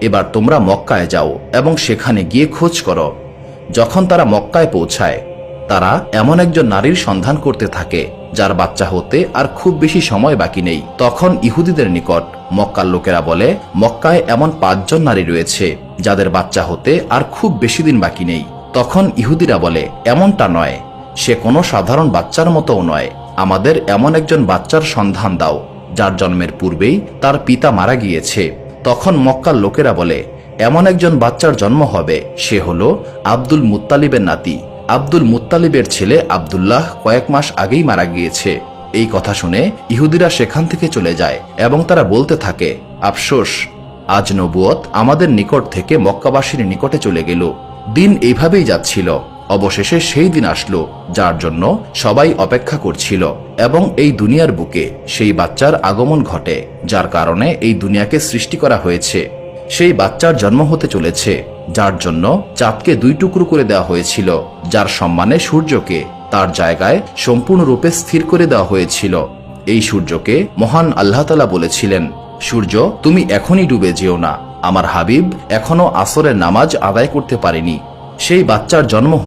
এবার তোমরা মক্কায় যাও এবং সেখানে গিয়ে খোঁজ করো। যখন তারা মক্কায় পৌঁছায়, তারা এমন একজন নারীর সন্ধান করতে থাকে যার বাচ্চা হতে আর খুব বেশি সময় বাকি নেই। তখন ইহুদিদের নিকট মক্কার লোকেরা বলে, মক্কায় এমন 5 জন নারী রয়েছে যাদের বাচ্চা হতে আর খুব বেশি দিন বাকি নেই। তখন ইহুদিরা বলে, এমনটা নয়, সে কোনো সাধারণ বাচ্চার মতোও নয়। আমাদের এমন একজন বাচ্চার সন্ধান দাও যার জন্মের পূর্বেই তার পিতা মারা গিয়েছে। তখন মক্কার লোকেরা বলে, এমন একজন বাচ্চার জন্ম হবে, সে হলো আব্দুল মুত্তালিবের নাতি। আব্দুল মুত্তালিবের ছেলে আব্দুল্লাহ কয়েক মাস আগেই মারা গিয়েছে। এই কথা শুনে ইহুদিরা সেখান থেকে চলে যায় এবং তারা বলতে থাকে, আফসোস, আজ নবুয়ত আমাদের নিকট থেকে মক্কাবাসীর নিকটে চলে গেল। দিন এইভাবেই যাচ্ছিল। অবশেষে সেই দিন আসলো যার জন্য সবাই অপেক্ষা করছিল, এবং এই দুনিয়ার বুকে সেই বাচ্চার আগমন ঘটে যার কারণে এই দুনিয়াকে সৃষ্টি করা হয়েছে। সেই বাচ্চার জন্ম হতে চলেছে যার জন্য চাঁদকে 2 টুকরো করে দেওয়া হয়েছিল, যার সম্মানে সূর্যকে তার জায়গায় সম্পূর্ণরূপে স্থির করে দেওয়া হয়েছিল। এই সূর্যকে মহান আল্লাহ তাআলা বলেছিলেন, সূর্য তুমি এখনই ডুবে যেও না, আমার হাবিব এখনো আসরের নামাজ আদায় করতে পারেনি। সেই বাচ্চার জন্ম